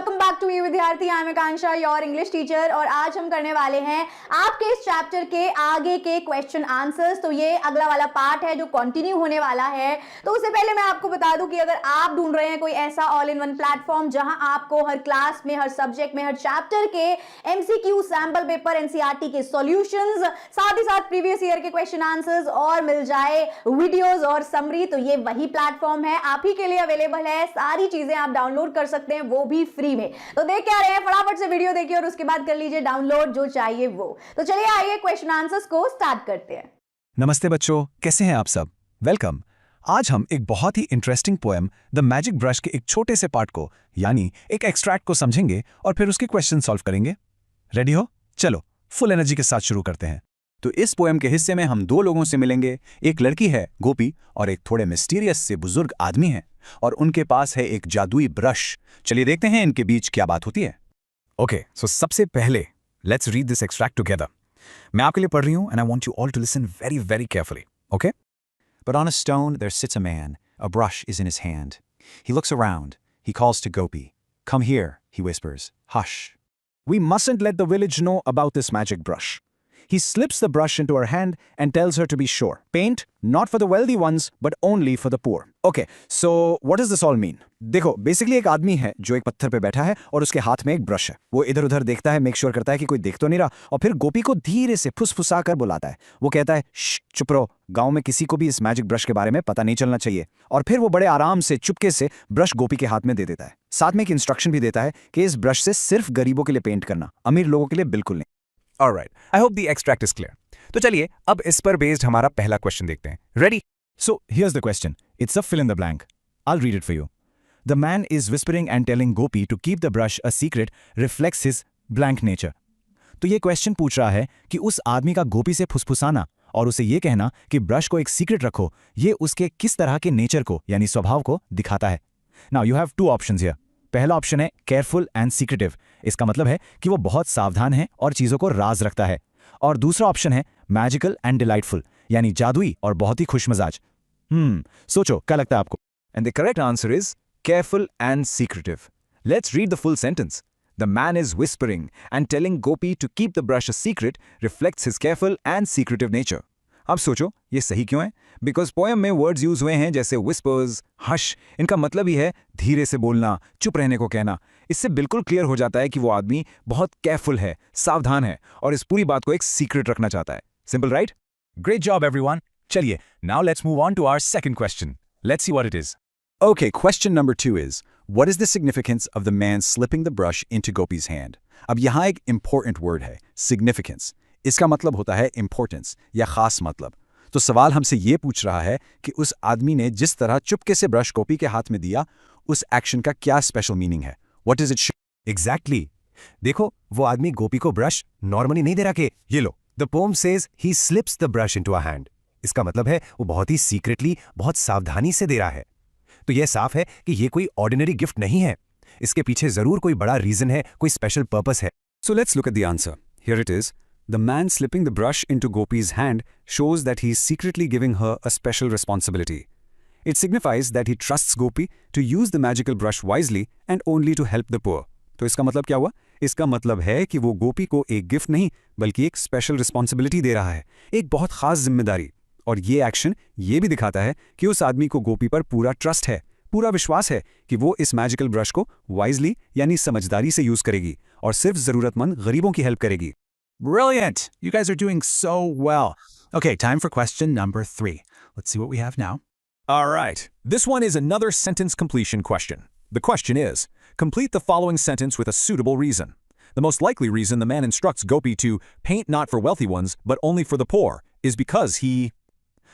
Welcome back to you विद्यार्थी। I am Akanksha, your English teacher. और आज हम करने वाले हैं आपके इस चैप्टर के आगे के क्वेश्चन आंसर्स। तो ये अगला वाला पार्ट है जो कंटिन्यू होने वाला है। तो उससे पहले मैं आपको बता दूं कि अगर आप ढूंढ रहे हैं कोई ऐसा ऑल इन वन प्लेटफॉर्म जहां आपको हर क्लास में, हर सब्जेक्ट में, हर चैप्टर के एमसीक्यू, सैंपल पेपर, एनसीईआरटी के सॉल्यूशंस, साथ ही साथ प्रीवियस ईयर के क्वेश्चन आंसर्स और मिल जाए वीडियोस और समरी, तो ये वही प्लेटफॉर्म है, आप ही के लिए अवेलेबल है। सारी चीजें आप डाउनलोड कर सकते हैं, वो भी फ्री में। तो देख क्या रहे हैं, फटाफट से वीडियो देखिए और उसके बाद कर लीजिए डाउनलोड जो चाहिए वो। तो चलिए आइए क्वेश्चन आंसर्स को स्टार्ट करते हैं। नमस्ते बच्चों, कैसे हैं आप सब? वेलकम। आज हम एक बहुत ही interesting poem the magic brush के एक छोटे से पार्ट को, यानी एक एक्सट्रैक्ट को समझेंगे और फिर उसके क्वेश्चन सॉल्व करेंगे। रेडी हो? चलो फुल एनर्जी के साथ शुरू करते हैं। तो इस पोएम के हिस्से में हम दो लोगों से मिलेंगे। एक लड़की है गोपी और एक थोड़े मिस्टीरियस से बुजुर्ग आदमी है और उनके पास है एक जादुई ब्रश। चलिए देखते हैं इनके बीच क्या बात होती है। ओके, सो सबसे पहले let's read this extract together. मैं आपके लिए पढ़ रही हूं and I want you all to listen very very carefully, okay? But on a stone there sits a man. A brush is in his hand. He looks around. He calls to Gopi. Come here, he whispers. Hush. We mustn't let the village know about this magic brush. He slips the brush into her hand and tells her to be sure. Paint, not for the wealthy ones, but only for the poor. Okay, so what does this all mean? देखो, basically एक आदमी है जो एक पत्थर पे बैठा है और उसके हाथ में एक ब्रश है। वो इधर उधर देखता है, मेक श्योर करता है कि कोई देख तो नहीं रहा, और फिर गोपी को धीरे से फुसफुसा कर बुलाता है। वो कहता है, चुप रहो, गांव में किसी को भी इस मैजिक ब्रश के बारे में पता नहीं चलना चाहिए। और फिर वो बड़े आराम से चुपके से ब्रश गोपी के हाथ में दे देता है। साथ में एक इंस्ट्रक्शन भी देता है कि इस ब्रश से सिर्फ गरीबों के लिए पेंट करना, अमीर लोगों के लिए बिल्कुल नहीं। Alright, I hope the extract is clear. तो चलिए अब इस पर बेस्ड हमारा पहला क्वेश्चन देखते हैं। Ready? So here's the question. It's a fill in the blank. I'll read it for you. The man is whispering and telling Gopi to keep the brush a secret reflects his blank nature. तो ये question पूछ रहा है कि उस आदमी का गोपी से फुसफुसाना और उसे ये कहना कि ब्रश को एक सीक्रेट रखो, ये उसके किस तरह के नेचर को यानी स्वभाव को दिखाता है। Now you have two options here. पहला ऑप्शन है केयरफुल एंड सीक्रेटिव। इसका मतलब है कि वो बहुत सावधान है और चीजों को राज रखता है। और दूसरा ऑप्शन है मैजिकल एंड डिलाइटफुल, यानी जादुई और बहुत ही खुशमजाज। सोचो क्या लगता है आपको? And the correct answer is careful and secretive. Let's read the full sentence. The man is whispering and telling Gopi to keep the brush a secret reflects his careful and secretive nature. अब सोचो ये सही क्यों है? Because poem में words use हुए हैं जैसे whispers, hush। इनका मतलब ही है धीरे से बोलना, चुप रहने को कहना। इससे बिल्कुल क्लियर हो जाता है कि वो आदमी बहुत केयरफुल है, सावधान है और इस पूरी बात को एक सीक्रेट रखना चाहता है। Simple, right? Great job everyone. चलिए now let's move on to our second question. Let's see what it is. Okay, question number 2 is, what is the significance of the man slipping the brush into Gopi's hand? अब यहाँ एक important word है, significance। इसका मतलब होता है importance या खास मतलब। तो सवाल हमसे ये पूछ रहा है कि उस आदमी ने जिस तरह चुपके से ब्रश गोपी के हाथ में दिया, उस एक्शन का क्या स्पेशल मीनिंग है? What does it show? Exactly. देखो, वो आदमी गोपी को ब्रश नॉर्मली नहीं दे रहा कि ये लो। The poem says he slips the brush into a hand. इसका मतलब है वो बहुत ही सीक्रेटली, बहुत सावधानी से दे रहा है। तो यह साफ है कि ये कोई ऑर्डिनरी गिफ्ट नहीं है। इसके पीछे जरूर कोई बड़ा रीजन है, कोई स्पेशल पर्पस है। So let's look at the answer. Here it is. The man slipping the brush into Gopi's hand shows that he is secretly giving her a special responsibility. It signifies that he trusts Gopi to use the magical brush wisely and only to help the poor. तो इसका मतलब क्या हुआ? इसका मतलब है कि वो गोपी को एक गिफ्ट नहीं बल्कि एक स्पेशल रिस्पॉन्सिबिलिटी दे रहा है, एक बहुत खास जिम्मेदारी। और ये एक्शन ये भी दिखाता है कि उस आदमी को गोपी पर पूरा ट्रस्ट है, पूरा विश्वास है कि वो इस मैजिकल ब्रश को वाइजली यानी समझदारी से यूज करेगी और सिर्फ जरूरतमंद गरीबों की हेल्प करेगी। Brilliant! You guys are doing so well. Okay, time for question number 3. Let's see what we have now. All right, this one is another sentence completion question. The question is, complete the following sentence with a suitable reason. The most likely reason the man instructs Gopi to paint not for wealthy ones, but only for the poor, is because he...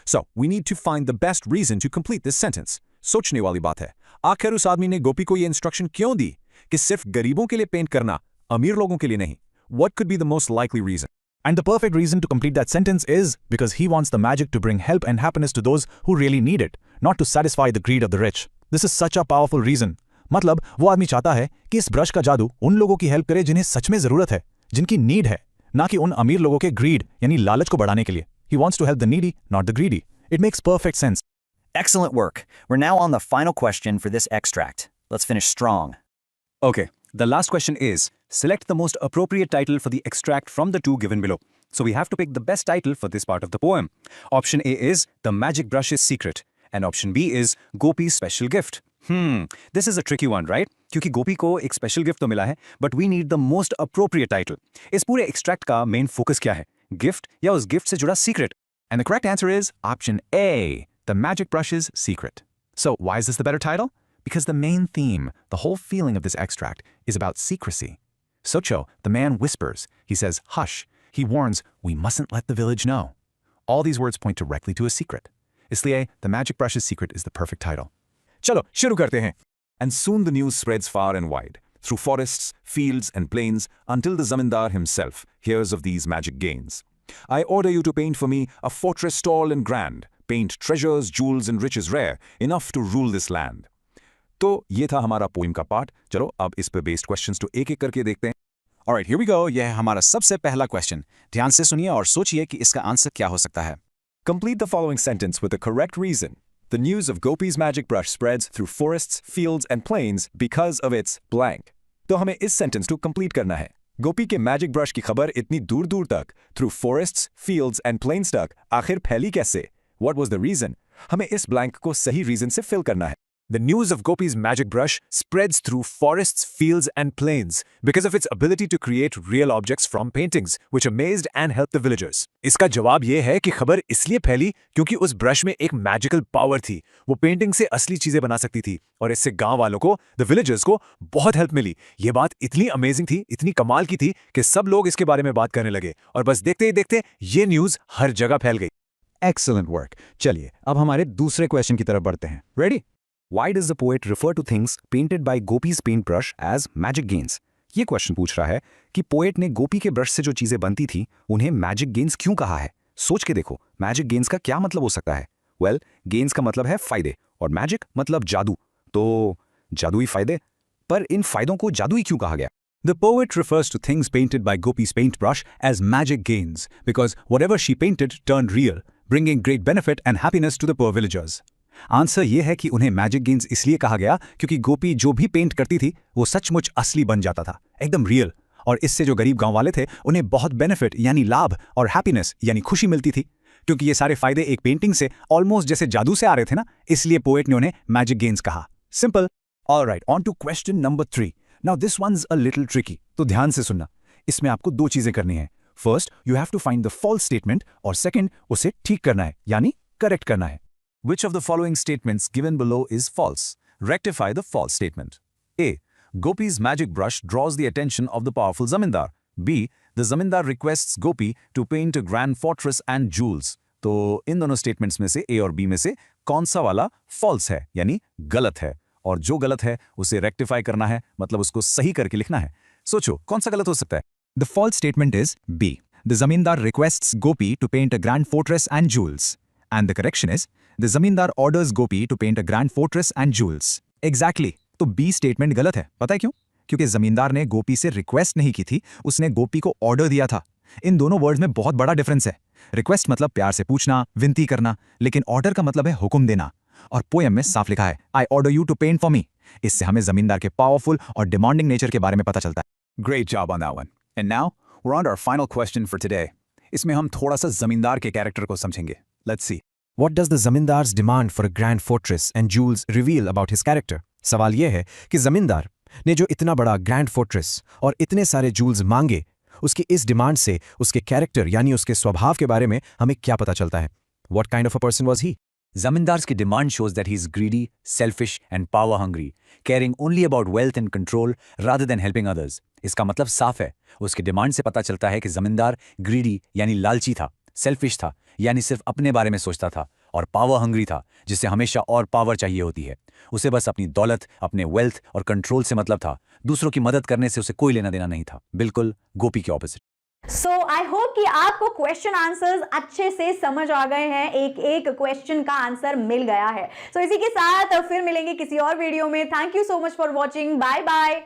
So, we need to find the best reason to complete this sentence. सोचने वाली बात है, आखिर उस आदमी ने गोपी को ये इंस्ट्रक्शन क्यों दी कि सिर्फ गरीबों के लिए पेंट करना, अमीर लोगों के लिए नहीं? What could be the most likely reason? And the perfect reason to complete that sentence is because he wants the magic to bring help and happiness to those who really need it, not to satisfy the greed of the rich. This is such a powerful reason. मतलब वो आदमी चाहता है कि इस brush का जादू उन लोगों की हेल्प करे जिन्हें सच में जरूरत है, जिनकी नीड है, ना कि उन अमीर लोगों के ग्रीड यानी लालच को बढ़ाने के लिए। He wants to help the needy, not the greedy. It makes perfect sense. Excellent work. We're now on the final question for this extract. Let's finish strong. Okay, The last question is, select the most appropriate title for the extract from the two given below. So we have to pick the best title for this part of the poem. Option A is The Magic Brush's Secret, and option B is Gopi's Special Gift. This is a tricky one, right? क्योंकि गोपी को एक special gift तो मिला है, but we need the most appropriate title. इस पूरे extract का main focus क्या है? गिफ्ट या उस गिफ्ट से जुड़ा secret? And the correct answer is option A, The Magic Brush's Secret. So why is this the better title? Because the main theme, the whole feeling of this extract, is about secrecy. Socho, the man, whispers. He says, hush. He warns, we mustn't let the village know. All these words point directly to a secret. Isliye, The Magic Brush's Secret is the perfect title. चलो शुरू करते हैं. And soon the news spreads far and wide, through forests, fields, and plains, until the zamindar himself hears of these magic gains. I order you to paint for me a fortress tall and grand. Paint treasures, jewels, and riches rare, enough to rule this land. तो ये था हमारा poem का part. चलो अब इस पे based questions तो एक-एक करके देखते हैं. Alright, here we go. यह है हमारा सबसे पहला क्वेश्चन. ध्यान से सुनिए और सोचिए कि इसका आंसर क्या हो सकता है. Complete the following sentence with the correct reason. The news of Gopi's magic brush spreads through forests, fields, and plains because of its blank. तो हमें इस सेंटेंस को कंप्लीट करना है. गोपी के मैजिक ब्रश की खबर इतनी दूर दूर तक, through forests, fields, and plains तक, आखिर फैली कैसे? What was the reason? हमें इस ब्लैंक को सही रीजन से फिल करना है. The news of Gopi's magic brush spreads through forests, fields, and plains because of its ability to create real objects from paintings, which amazed and helped the villagers. इसका जवाब ये है कि खबर इसलिए फैली क्योंकि उस ब्रश में एक मैजिकल पावर थी. वो पेंटिंग से असली चीजें बना सकती थी और इससे गांव वालों को, द विलेजर्स को बहुत हेल्प मिली. ये बात इतनी अमेजिंग थी, इतनी कमाल की थी कि सब लोग इसके बारे में बात करने लगे और बस देखते ही देखते ये न्यूज हर जगह फैल गई. Excellent work. चलिए अब हमारे दूसरे क्वेश्चन की तरफ बढ़ते हैं. Ready? Why does the poet refer to things painted by Gopi's paintbrush as magic gains? ये क्वेश्चन पूछ रहा है कि पोएट ने गोपी के ब्रश से जो चीजें बनती थी उन्हें मैजिक गेन्स क्यों कहा है. सोच के देखो, मैजिक गेन्स का क्या मतलब हो सकता है. वेल, गेन्स का मतलब है फायदे और मैजिक मतलब जादू. तो जादुई फायदे, पर इन फायदों को जादुई क्यों कहा गया? The poet refers to things painted by Gopi's paintbrush as magic gains because whatever she painted turned real, bringing great benefit and happiness to the poor villagers. Answer यह है कि उन्हें मैजिक गेन्स इसलिए कहा गया क्योंकि गोपी जो भी पेंट करती थी वो सचमुच असली बन जाता था, एकदम रियल, और इससे जो गरीब गांव वाले थे उन्हें बहुत बेनिफिट यानी लाभ और हैप्पीनेस यानी खुशी मिलती थी. क्योंकि ये सारे फायदे एक पेंटिंग से ऑलमोस्ट जैसे जादू से आ रहे थे ना, इसलिए पोएट ने उन्हें मैजिक गेन्स कहा. Simple. Alright, on to question number 3. Now this one's a little tricky. तो ध्यान से सुनना. इसमें आपको दो चीजें करनी है. First, you have to find the false statement और सेकंड, उसे ठीक करना है यानी करेक्ट करना है. Which of the following statements given below is false? Rectify the false statement. A. Gopi's magic brush draws the attention of the powerful zamindar. B. The zamindar requests Gopi to paint a grand fortress and jewels. तो इन दोनों statements में से A और B में से कौन सा वाला false है यानी गलत है, और जो गलत है उसे rectify करना है, मतलब उसको सही करके लिखना है. सोचो कौन सा गलत हो सकता है. The false statement is B. The zamindar requests Gopi to paint a grand fortress and jewels. And the correction is, the zamindar orders Gopi to paint a grand fortress and jewels. Exactly. तो B statement गलत है. पता है क्यों? क्योंकि जमींदार ने गोपी से रिक्वेस्ट नहीं की थी, उसने गोपी को ऑर्डर दिया था. इन दोनों वर्ड्स में बहुत बड़ा डिफरेंस है. रिक्वेस्ट मतलब प्यार से पूछना, विनती करना, लेकिन ऑर्डर का मतलब है हुक्म देना. और पोएम में साफ लिखा है, I order you to paint for me. इससे हमें जमींदार के पावरफुल और डिमांडिंग नेचर के बारे में पता चलता है. Great job on that one. And now we're on to our final question for today. इसमें हम थोड़ा सा जमींदार के कैरेक्टर को समझेंगे. Let's see. What does the zamindar's demand for a grand fortress and jewels reveal about his character? सवाल यह है कि जमींदार ने जो इतना बड़ा ग्रैंड फोर्ट्रेस और इतने सारे जूल्स मांगे, उसकी इस डिमांड से उसके कैरेक्टर यानी उसके स्वभाव के बारे में हमें क्या पता चलता है. What kind of a person was he? Zamindar's demand shows that he's greedy, selfish, and power hungry, caring only about wealth and control rather than helping others. इसका मतलब साफ है. उसके डिमांड से पता चलता है कि जमींदार ग्रीडी यानी लालची था, सेल्फिश था यानी सिर्फ अपने बारे में सोचता था, और पावर हंग्री था जिससे हमेशा और पावर चाहिए होती है. उसे बस अपनी दौलत, अपने वेल्थ और कंट्रोल से मतलब था. दूसरों की मदद करने से उसे कोई लेना देना नहीं था. बिल्कुल गोपी के ऑपोजिट. सो आई होप कि आपको क्वेश्चन आंसर्स अच्छे से समझ आ गए हैं, एक एक क्वेश्चन का आंसर मिल गया है. सो इसी के साथ फिर मिलेंगे किसी और वीडियो में. Thank you so much for watching. Bye bye.